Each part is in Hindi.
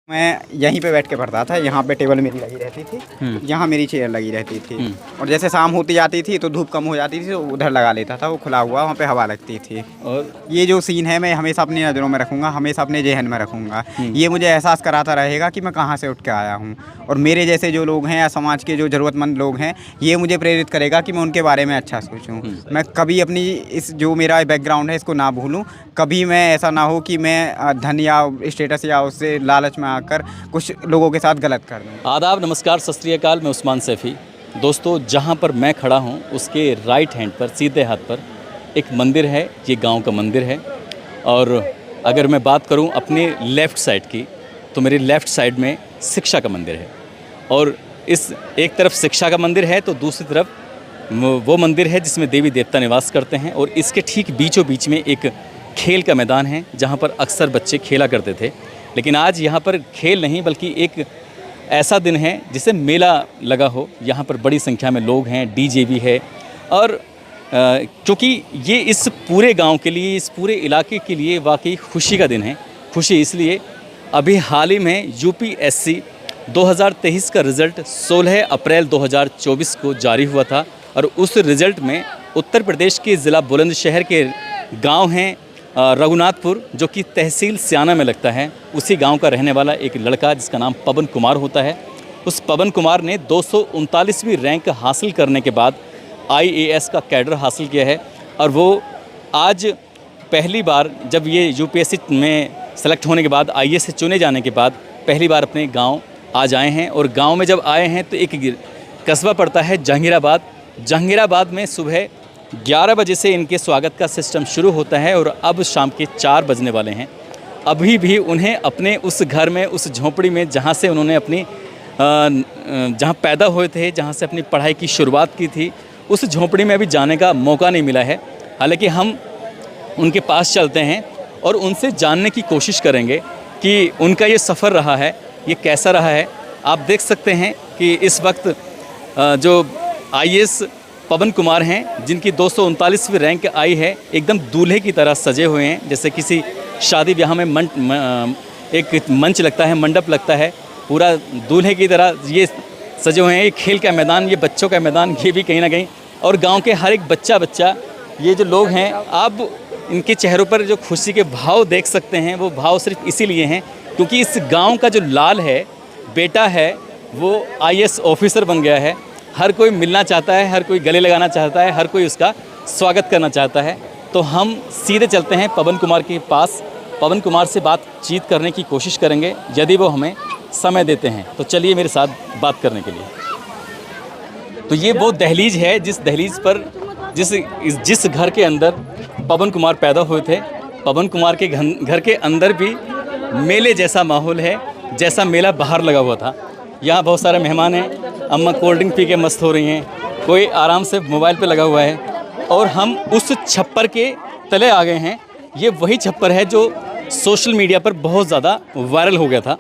मैं यहीं पे बैठ के पढ़ता था। यहाँ पे टेबल मेरी लगी रहती थी, यहाँ मेरी चेयर लगी रहती थी। और जैसे शाम होती जाती थी तो धूप कम हो जाती थी तो उधर लगा लेता था, वो खुला हुआ, वहाँ पे हवा लगती थी। और ये जो सीन है मैं हमेशा अपनी नज़रों में रखूँगा, हमेशा अपने जहन में रखूँगा। ये मुझे एहसास कराता रहेगा कि मैं कहाँ से उठ के आया हूँ, और मेरे जैसे जो लोग हैं या समाज के जो ज़रूरतमंद लोग हैं, ये मुझे प्रेरित करेगा कि मैं उनके बारे में अच्छा सोचूँ। मैं कभी अपनी इस जो मेरा बैकग्राउंड है इसको ना भूलूँ। कभी मैं ऐसा ना हो कि मैं धन या स्टेटस या उससे लालच में आकर कुछ लोगों के साथ गलत कर दूं। आदाब, नमस्कार, सत श्री अकाल। मैं उस्मान सैफ़ी। दोस्तों, जहाँ पर मैं खड़ा हूँ उसके राइट हैंड पर, सीधे हाथ पर एक मंदिर है। ये गांव का मंदिर है। और अगर मैं बात करूँ अपने लेफ़्ट साइड की, तो मेरे लेफ़्ट साइड में शिक्षा का मंदिर है। और इस एक तरफ शिक्षा का मंदिर है तो दूसरी तरफ वो मंदिर है जिसमें देवी देवता निवास करते हैं। और इसके ठीक बीचों बीच में एक खेल का मैदान है जहाँ पर अक्सर बच्चे खेला करते थे। लेकिन आज यहाँ पर खेल नहीं बल्कि एक ऐसा दिन है जिसे मेला लगा हो। यहाँ पर बड़ी संख्या में लोग हैं, डीजे भी है। और क्योंकि ये इस पूरे गांव के लिए, इस पूरे इलाके के लिए वाकई खुशी का दिन है। खुशी इसलिए, अभी हाल ही में यूपीएससी 2023 का रिज़ल्ट 16 अप्रैल 2024 को जारी हुआ था। और उस रिज़ल्ट में उत्तर प्रदेश के ज़िला बुलंदशहर के गाँव हैं रघुनाथपुर, जो कि तहसील स्याना में लगता है, उसी गांव का रहने वाला एक लड़का जिसका नाम पवन कुमार होता है। उस पवन कुमार ने 239वीं रैंक हासिल करने के बाद आईएएस का कैडर हासिल किया है। और वो आज पहली बार, जब ये यूपीएससी में सेलेक्ट होने के बाद, आईएएस से चुने जाने के बाद पहली बार अपने गाँव आज आए हैं। और गाँव में जब आए हैं तो एक कस्बा पड़ता है जहांगीराबाद। जहांगीराबाद में सुबह 11 बजे से इनके स्वागत का सिस्टम शुरू होता है और अब शाम के 4 बजने वाले हैं। अभी भी उन्हें अपने उस घर में, उस झोंपड़ी में, जहाँ से उन्होंने अपनी जहाँ पैदा हुए थे, जहाँ से अपनी पढ़ाई की शुरुआत की थी, उस झोंपड़ी में अभी जाने का मौका नहीं मिला है। हालांकि हम उनके पास चलते हैं और उनसे जानने की कोशिश करेंगे कि उनका ये सफ़र रहा है, ये कैसा रहा है। आप देख सकते हैं कि इस वक्त जो आईएएस पवन कुमार हैं, जिनकी 239वीं रैंक आई है, एकदम दूल्हे की तरह सजे हुए हैं। जैसे किसी शादी ब्याह में एक मंच लगता है, मंडप लगता है, पूरा दूल्हे की तरह ये सजे हुए हैं। ये खेल का मैदान, ये बच्चों का मैदान, ये भी कहीं ना कहीं। और गांव के हर एक बच्चा, ये जो लोग हैं, आप इनके चेहरों पर जो खुशी के भाव देख सकते हैं, वो भाव सिर्फ इसीलिए हैं क्योंकि इस गाँव का जो लाल है, बेटा है, वो आईएएस ऑफिसर बन गया है। हर कोई मिलना चाहता है, हर कोई गले लगाना चाहता है, हर कोई उसका स्वागत करना चाहता है। तो हम सीधे चलते हैं पवन कुमार के पास, पवन कुमार से बातचीत करने की कोशिश करेंगे यदि वो हमें समय देते हैं। तो चलिए मेरे साथ बात करने के लिए। तो ये वो दहलीज है जिस दहलीज पर जिस घर के अंदर पवन कुमार पैदा हुए थे। पवन कुमार के घर के अंदर भी मेले जैसा माहौल है, जैसा मेला बाहर लगा हुआ था। यहाँ बहुत सारे मेहमान हैं। अम्मा कोल्ड ड्रिंक पी के मस्त हो रही हैं, कोई आराम से मोबाइल पे लगा हुआ है। और हम उस छप्पर के तले आ गए हैं। ये वही छप्पर है जो सोशल मीडिया पर बहुत ज़्यादा वायरल हो गया था।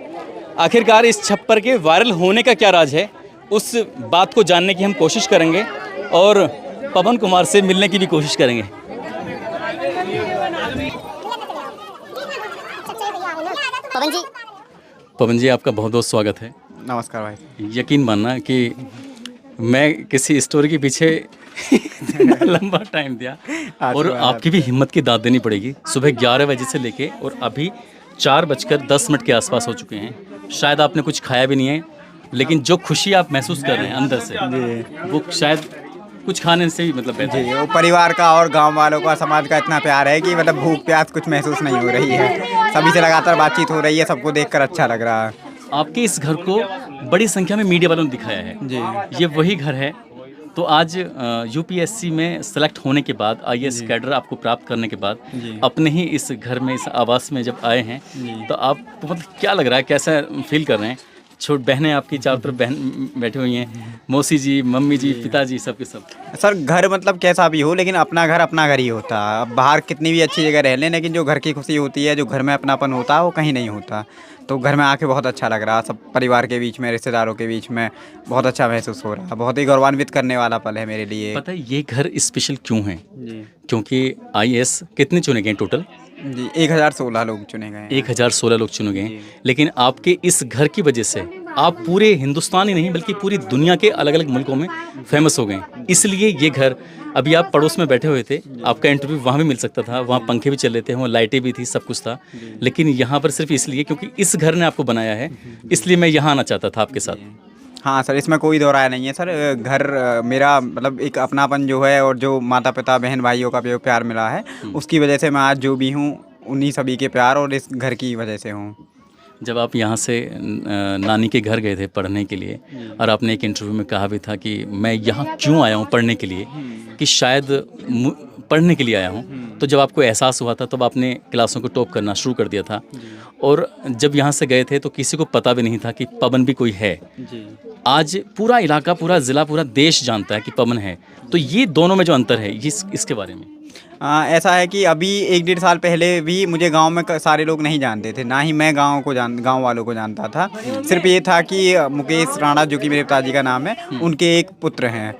आखिरकार इस छप्पर के वायरल होने का क्या राज है, उस बात को जानने की हम कोशिश करेंगे और पवन कुमार से मिलने की भी कोशिश करेंगे। पवन जी, आपका बहुत बहुत स्वागत है। नमस्कार भाई। यकीन मानना कि मैं किसी स्टोरी के पीछे इतना लंबा टाइम दिया, और आपकी भी हिम्मत की दाद देनी पड़ेगी। सुबह 11 बजे से लेके और अभी 4:10 के आसपास हो चुके हैं। शायद आपने कुछ खाया भी नहीं है, लेकिन जो खुशी आप महसूस कर रहे हैं अंदर से, वो शायद कुछ खाने से भी मतलब बेहतर है। वो परिवार का और गांव वालों का, समाज का इतना प्यार है कि मतलब भूख प्यास कुछ महसूस नहीं हो रही है। सभी से लगातार बातचीत हो रही है, सबको देखकर अच्छा लग रहा है। आपके इस घर को बड़ी संख्या में मीडिया वालों ने दिखाया है जी। ये वही घर है। तो आज यूपीएससी में सेलेक्ट होने के बाद, आईएएस कैडर आपको प्राप्त करने के बाद, अपने ही इस घर में, इस आवास में जब आए हैं, तो आपको मतलब क्या लग रहा है, कैसा फील कर रहे हैं? छोट बहनें आपकी चारों तरफ बहन बैठी हुई हैं, मौसी जी, मम्मी जी, पिताजी, सब के सब। सर, घर मतलब कैसा भी हो, लेकिन अपना घर ही होता है। अब बाहर कितनी भी अच्छी जगह रह लें, लेकिन जो घर की खुशी होती है, जो घर में अपनापन होता है, वो कहीं नहीं होता। तो घर में आके बहुत अच्छा लग रहा, सब परिवार के बीच में, रिश्तेदारों के बीच में बहुत अच्छा महसूस हो रहा। बहुत ही गौरवान्वित करने वाला पल है मेरे लिए। पता है ये घर स्पेशल क्यों है? क्योंकि आईएएस कितने चुने गए टोटल? जी 1016 लोग चुने गए हैं। 1016 लोग चुने गए हैं, लेकिन आपके इस घर की वजह से आप पूरे हिंदुस्तान ही नहीं बल्कि पूरी दुनिया के अलग अलग मुल्कों में फेमस हो गए हैं। इसलिए ये घर, अभी आप पड़ोस में बैठे हुए थे, आपका इंटरव्यू वहाँ भी मिल सकता था, वहाँ पंखे भी चल रहे थे, वहाँ लाइटें भी थी, सब कुछ था, लेकिन यहाँ पर सिर्फ इसलिए क्योंकि इस घर ने आपको बनाया है, इसलिए मैं यहाँ आना चाहता था आपके साथ। हाँ सर, इसमें कोई दो राय नहीं है सर। घर मेरा मतलब एक अपनापन जो है और जो माता पिता बहन भाइयों का जो प्यार मिला है, उसकी वजह से मैं आज जो भी हूँ उन्हीं सभी के प्यार और इस घर की वजह से हूँ। जब आप यहाँ से नानी के घर गए थे पढ़ने के लिए, और आपने एक इंटरव्यू में कहा भी था कि मैं यहाँ क्यों आया हूँ पढ़ने के लिए, कि शायद पढ़ने के लिए आया हूँ, तो जब आपको एहसास हुआ था तब आपने क्लासों को टॉप करना शुरू कर दिया था। और जब यहाँ से गए थे तो किसी को पता भी नहीं था कि पवन भी कोई है। आज पूरा इलाका, पूरा ज़िला, पूरा देश जानता है कि पवन है। तो ये दोनों में जो अंतर है, इसके बारे में ऐसा है कि अभी 1-1.5 साल पहले भी मुझे गांव में सारे लोग नहीं जानते थे, ना ही मैं गांव वालों को जानता था। सिर्फ ये था कि मुकेश राणा, जो कि मेरे पिताजी का नाम है, उनके एक पुत्र हैं।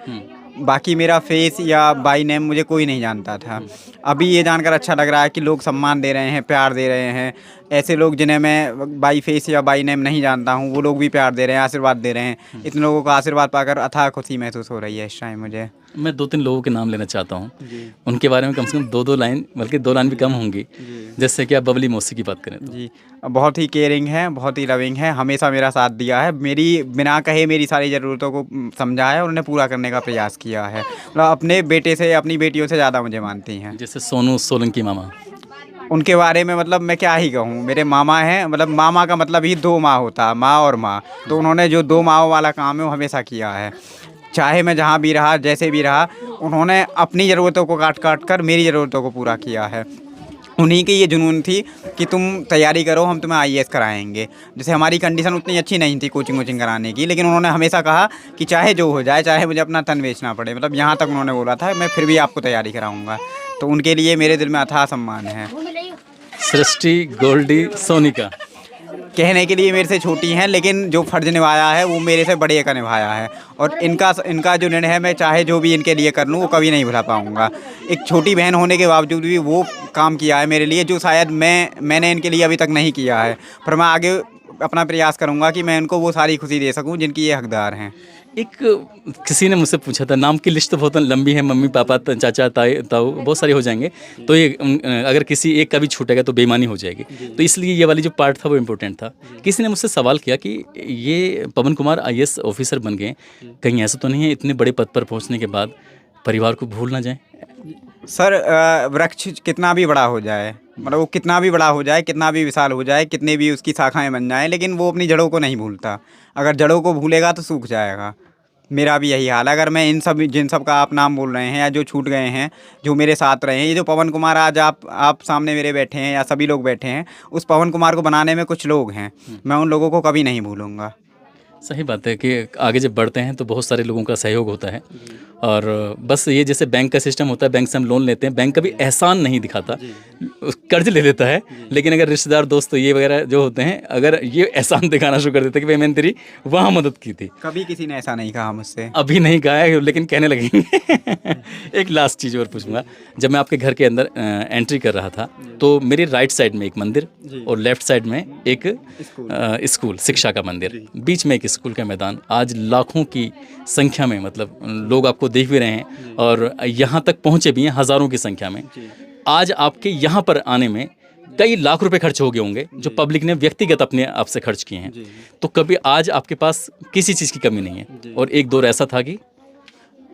बाकी मेरा फेस या बाई नेम मुझे कोई नहीं जानता था। अभी ये जानकर अच्छा लग रहा है कि लोग सम्मान दे रहे हैं, प्यार दे रहे हैं। ऐसे लोग जिन्हें मैं बाई फेस या बाई नेम नहीं जानता हूँ, वो लोग भी प्यार दे रहे हैं, आशीर्वाद दे रहे हैं। इतने लोगों का आशीर्वाद पाकर अथाह खुशी महसूस हो रही है इस टाइम मुझे। मैं 2-3 लोगों के नाम लेना चाहता हूँ, उनके बारे में कम से कम 2-2 लाइन, बल्कि 2 लाइन भी कम होंगी। जैसे कि आप बबली मौसी की बात करें तो। जी, बहुत ही केयरिंग है, बहुत ही लविंग है, हमेशा मेरा साथ दिया है, मेरी बिना कहे मेरी सारी ज़रूरतों को समझा है और उन्हें पूरा करने का प्रयास किया है। मतलब अपने बेटे से, अपनी बेटियों से ज़्यादा मुझे मानती हैं। जैसे सोनू सोलंकी मामा, उनके बारे में मतलब मैं क्या ही कहूँ। मेरे मामा हैं, मतलब मामा का मतलब ही 2 माँ होता, माँ और माँ। तो उन्होंने जो 2 माँओं वाला काम है वो हमेशा किया है। चाहे मैं जहाँ भी रहा, जैसे भी रहा, उन्होंने अपनी ज़रूरतों को काट कर मेरी ज़रूरतों को पूरा किया है। उन्हीं की ये जुनून थी कि तुम तैयारी करो, हम तुम्हें IAS कराएंगे। जैसे हमारी कंडीशन उतनी अच्छी नहीं थी कोचिंग कराने की, लेकिन उन्होंने हमेशा कहा कि चाहे जो हो जाए, चाहे मुझे अपना तन बेचना पड़े, मतलब यहाँ तक उन्होंने बोला था, मैं फिर भी आपको तैयारी कराऊँगा। तो उनके लिए मेरे दिल में अथाह सम्मान है। सृष्टि, गोल्डी, सोनिका कहने के लिए मेरे से छोटी हैं, लेकिन जो फ़र्ज़ निभाया है वो मेरे से बड़े का निभाया है। और इनका जो निर्णय है, मैं चाहे जो भी इनके लिए कर लूँ वो कभी नहीं भुला पाऊँगा। एक छोटी बहन होने के बावजूद भी वो काम किया है मेरे लिए, जो शायद मैंने इनके लिए अभी तक नहीं किया है। पर मैं आगे अपना प्रयास करूँगा कि मैं इनको वो सारी खुशी दे सकूँ जिनकी ये हकदार हैं। एक किसी ने मुझसे पूछा था, नाम की लिस्ट तो बहुत लंबी है, मम्मी पापा चाचा ताई ताऊ बहुत सारे हो जाएंगे, तो ये अगर किसी एक का भी छूटेगा तो बेईमानी हो जाएगी। तो इसलिए ये वाली जो पार्ट था वो इम्पोर्टेंट था। किसी ने मुझसे सवाल किया कि ये पवन कुमार IAS ऑफिसर बन गए, कहीं ऐसा तो नहीं है इतने बड़े पद पर पहुंचने के बाद परिवार को भूल ना जाए? सर, वृक्ष कितना भी बड़ा हो जाए, मतलब वो कितना भी बड़ा हो जाए, कितना भी विशाल हो जाए, कितने भी उसकी शाखाएं बन जाएं, लेकिन वो अपनी जड़ों को नहीं भूलता। अगर जड़ों को भूलेगा तो सूख जाएगा। मेरा भी यही हाल है। अगर मैं जिन सब का आप नाम बोल रहे हैं या जो छूट गए हैं, जो मेरे साथ रहे हैं, ये जो पवन कुमार आज आप सामने मेरे बैठे हैं या सभी लोग बैठे हैं, उस पवन कुमार को बनाने में कुछ लोग हैं। मैं उन लोगों को कभी नहीं भूलूँगा। सही बात है कि आगे जब बढ़ते हैं तो बहुत सारे लोगों का सहयोग होता है। और बस ये जैसे बैंक का सिस्टम होता है, बैंक से हम लोन लेते हैं, बैंक कभी एहसान नहीं दिखाता, कर्ज ले लेता है। लेकिन अगर रिश्तेदार दोस्त तो ये वगैरह जो होते हैं, अगर ये एहसान दिखाना शुरू कर देते हैं कि भाई मैंने तेरी वहाँ मदद की थी। कभी किसी ने ऐसा नहीं कहा मुझसे। अभी नहीं कहा है, लेकिन कहने लगेंगे। एक लास्ट चीज़ और पूछूंगा, जब मैं आपके घर के अंदर एंट्री कर रहा था तो मेरी राइट साइड में एक मंदिर और लेफ्ट साइड में एक स्कूल, शिक्षा का मंदिर, बीच में एक स्कूल का मैदान। आज लाखों की संख्या में मतलब लोग आपको देख भी रहे हैं और यहाँ तक पहुँचे भी हैं हज़ारों की संख्या में। आज आपके यहाँ पर आने में कई लाख रुपए खर्च हो गए होंगे जो पब्लिक ने व्यक्तिगत अपने आप से खर्च किए हैं। तो कभी आज आपके पास किसी चीज़ की कमी नहीं है। और एक दौर ऐसा था कि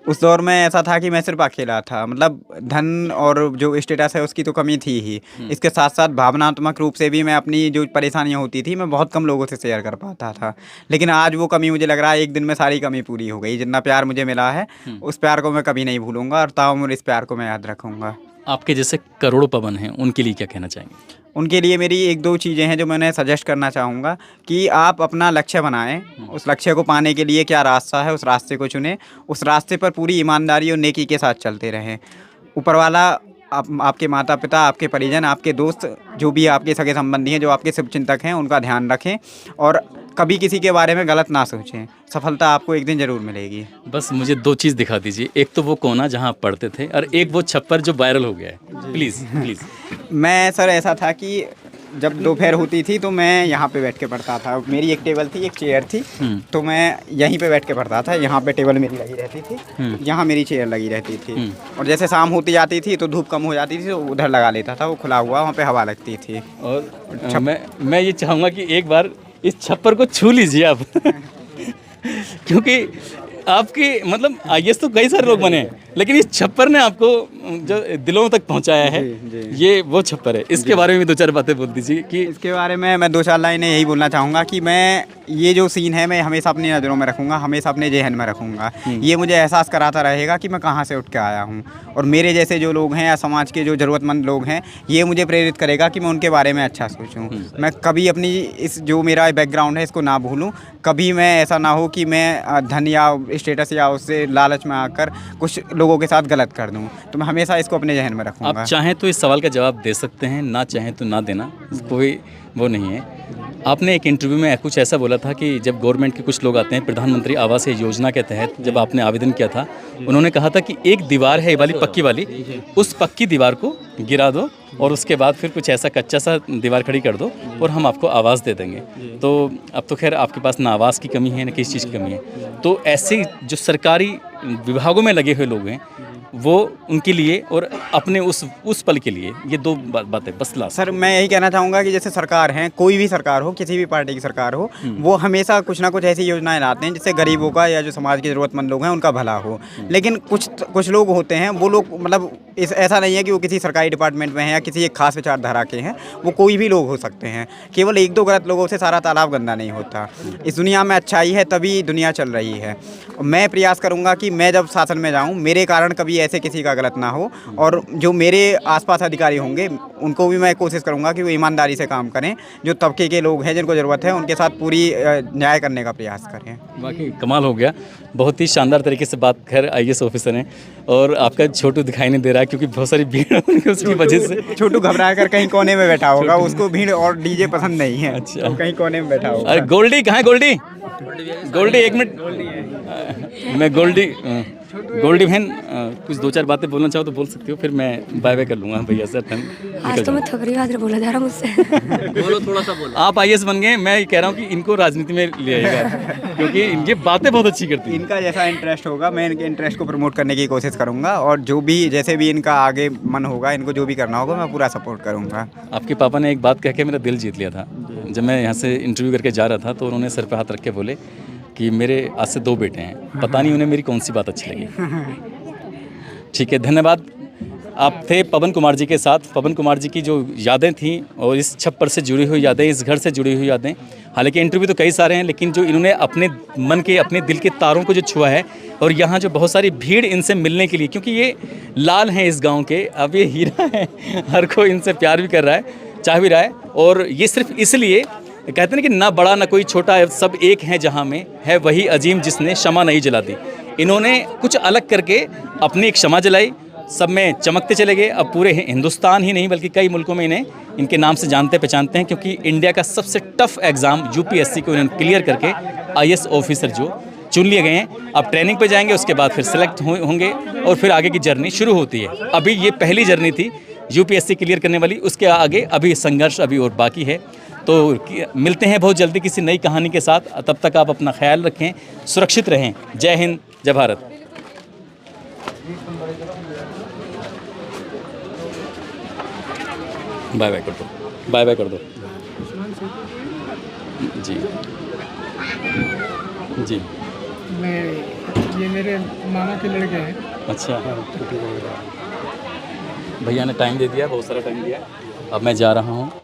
उस दौर में ऐसा था कि मैं सिर्फ अकेला था, मतलब धन और जो स्टेटस है उसकी तो कमी थी ही। इसके साथ साथ भावनात्मक रूप से भी मैं अपनी जो परेशानियां होती थी मैं बहुत कम लोगों से शेयर कर पाता था। लेकिन आज वो कमी मुझे लग रहा है एक दिन में सारी कमी पूरी हो गई। जितना प्यार मुझे मिला है उस प्यार को मैं कभी नहीं भूलूंगा और ताउम्र इस प्यार को मैं याद रखूँगा। आपके जैसे करोड़ों पवन हैं, उनके लिए क्या कहना चाहेंगे? उनके लिए मेरी 1-2 चीज़ें हैं जो मैं उन्हें सजेस्ट करना चाहूँगा कि आप अपना लक्ष्य बनाएं। उस लक्ष्य को पाने के लिए क्या रास्ता है, उस रास्ते को चुनें। उस रास्ते पर पूरी ईमानदारी और नेकी के साथ चलते रहें। ऊपर वाला आपके माता पिता, आपके परिजन, आपके दोस्त, जो भी आपके सगे संबंधी हैं, जो आपके शुभचिंतक हैं, उनका ध्यान रखें और कभी किसी के बारे में गलत ना सोचें, सफलता आपको एक दिन ज़रूर मिलेगी। बस मुझे 2 चीज़ दिखा दीजिए, एक तो वो कोना जहाँ आप पढ़ते थे और एक वो छप्पर जो वायरल हो गया है। Please please. मैं सर ऐसा था कि जब दोपहर होती थी तो मैं यहाँ पे बैठ के पढ़ता था। मेरी एक टेबल थी, एक चेयर थी, तो मैं यहीं पे बैठ के पढ़ता था। यहाँ पे टेबल मेरी लगी रहती थी, यहाँ मेरी चेयर लगी रहती थी। और जैसे शाम होती जाती थी तो धूप कम हो जाती थी तो उधर लगा लेता था, वो खुला हुआ, वहाँ पे हवा लगती थी। और मैं ये चाहूँगा कि एक बार इस छप्पर को छू लीजिए आप क्योंकि आपकी मतलब आईएएस तो कई सारे लोग बने हैं, लेकिन इस छप्पर ने आपको जो दिलों तक पहुंचाया है, ये वो छप्पर है। इसके बारे में भी 2-4 बातें बोल दीजिए कि इसके बारे में मैं 2-4 लाइनें यही बोलना चाहूँगा कि मैं ये जो सीन है मैं हमेशा अपनी नज़रों में रखूँगा, हमेशा अपने जहन में रखूँगा। ये मुझे एहसास कराता रहेगा कि मैं कहाँ से उठ के आया हूँ, और मेरे जैसे जो लोग हैं या समाज के जो ज़रूरतमंद लोग हैं, ये मुझे प्रेरित करेगा कि मैं उनके बारे में अच्छा सोचूँ। मैं कभी अपनी इस जो मेरा बैकग्राउंड है इसको ना भूलूँ। कभी मैं ऐसा ना हो कि मैं धन या स्टेटस या उससे लालच में आकर कुछ लोगों के साथ गलत कर दूं। तो मैं हमेशा इसको अपने जहन में रखूंगा। आप चाहें तो इस सवाल का जवाब दे सकते हैं, ना चाहें तो ना देना, कोई वो नहीं है। आपने एक इंटरव्यू में कुछ ऐसा बोला था कि जब गवर्नमेंट के कुछ लोग आते हैं प्रधानमंत्री आवास योजना के तहत, जब आपने आवेदन किया था, उन्होंने कहा था कि एक दीवार है ये वाली पक्की वाली, उस पक्की दीवार को गिरा दो और उसके बाद फिर कुछ ऐसा कच्चा सा दीवार खड़ी कर दो और हम आपको आवाज़ दे देंगे। तो अब तो खैर आपके पास ना आवाज़ की कमी है ना किसी चीज़ की कमी है। तो ऐसे जो सरकारी विभागों में लगे हुए लोग हैं वो उनके लिए और अपने उस पल के लिए ये 2 बातें बस लास्ट। सर मैं यही कहना चाहूँगा कि जैसे सरकार है, कोई भी सरकार हो, किसी भी पार्टी की सरकार हो, वो हमेशा कुछ ना कुछ ऐसी योजनाएं लाते हैं जिससे गरीबों का या जो समाज के ज़रूरतमंद लोग हैं उनका भला हो। लेकिन कुछ लोग होते हैं, वो लोग मतलब ऐसा नहीं है कि वो किसी सरकारी डिपार्टमेंट में हैं या किसी एक खास विचारधारा के हैं, वो कोई भी लोग हो सकते हैं। केवल 1-2 गलत लोगों से सारा तालाब गंदा नहीं होता। इस दुनिया में अच्छाई है तभी दुनिया चल रही है। मैं प्रयास करूँगा कि मैं जब शासन में जाऊँ मेरे कारण कभी ऐसे किसी का गलत ना हो, और जो मेरे आसपास अधिकारी होंगे उनको भी मैं कोशिश करूँगा कि वो ईमानदारी से काम करें। जो तबके के लोग हैं जिनको ज़रूरत है उनके साथ पूरी न्याय करने का प्रयास करें। बाकी कमाल हो गया, बहुत ही शानदार तरीके से बात। खैर आईएएस ऑफिसर हैं और आपका छोटू दिखाई नहीं दे रहा है क्योंकि बहुत सारी भीड़ है उसकी वजह से। छोटू घबरा कर कहीं कोने में बैठा होगा, उसको भीड़ और डीजे पसंद नहीं है। अच्छा, तो कहीं कोने में बैठा होगा। अरे गोल्डी कहाँ है? गोल्डी 1 मिनट। मैं गोल्डी बहन कुछ 2-4 बातें बोलना चाहो तो बोल सकती हो, फिर मैं बाय बाय कर लूँगा भैया सर। आज तो मैं थक रही हूँ, बोला जा रहा मुझसे। बोलो थोड़ा सा बोलो। आप आईएएस बन गए, मैं ये कह रहा हूँ कि इनको राजनीति में ले आएगा क्योंकि इनकी बातें बहुत अच्छी करती हैं। इनका जैसा इंटरेस्ट होगा मैं इनके इंटरेस्ट को प्रमोट करने की कोशिश करूँगा, और जो भी जैसे भी इनका आगे मन होगा, इनको जो भी करना होगा मैं पूरा सपोर्ट करूँगा। आपके पापा ने एक बात कह के मेरा दिल जीत लिया था। जब मैं यहाँ से इंटरव्यू करके जा रहा था तो उन्होंने सर पे हाथ रख के बोले कि मेरे आज से 2 बेटे हैं, पता नहीं उन्हें मेरी कौन सी बात अच्छी लगी। ठीक है, धन्यवाद। आप थे पवन कुमार जी के साथ। पवन कुमार जी की जो यादें थीं और इस छप्पर से जुड़ी हुई यादें, इस घर से जुड़ी हुई यादें, हालांकि इंटरव्यू तो कई सारे हैं लेकिन जो इन्होंने अपने मन के, अपने दिल के तारों को जो छुआ है, और यहाँ जो बहुत सारी भीड़ इनसे मिलने के लिए, क्योंकि ये लाल हैं इस गाँव के, अब ये हीरा है, हर कोई इनसे प्यार भी कर रहा है, चाह भी रहा है। और ये सिर्फ इसलिए कहते हैं कि ना बड़ा ना कोई छोटा, सब एक हैं जहाँ में है वही अजीम जिसने क्षमा नहीं जला दी। इन्होंने कुछ अलग करके अपनी एक क्षमा जलाई, सब में चमकते चले गए। अब पूरे हिंदुस्तान ही नहीं बल्कि कई मुल्कों में इन्हें इनके नाम से जानते पहचानते हैं, क्योंकि इंडिया का सबसे टफ एग्ज़ाम यूपीएससी को इन्होंने क्लियर करके आईएएस ऑफिसर जो चुन लिए गए हैं। अब ट्रेनिंग पे जाएंगे, उसके बाद फिर सेलेक्ट होंगे और फिर आगे की जर्नी शुरू होती है। अभी ये पहली जर्नी थी यूपीएससी क्लियर करने वाली, उसके आगे अभी संघर्ष अभी और बाकी है। तो मिलते हैं बहुत जल्दी किसी नई कहानी के साथ। तब तक आप अपना ख्याल रखें, सुरक्षित रहें। जय हिंद, जय भारत। बाय बाय कर दो, बाय बाय कर दो जी जी। ये मेरे मामा के लड़के हैं। अच्छा, भैया ने टाइम दे दिया, बहुत सारा टाइम दिया। अब मैं जा रहा हूँ।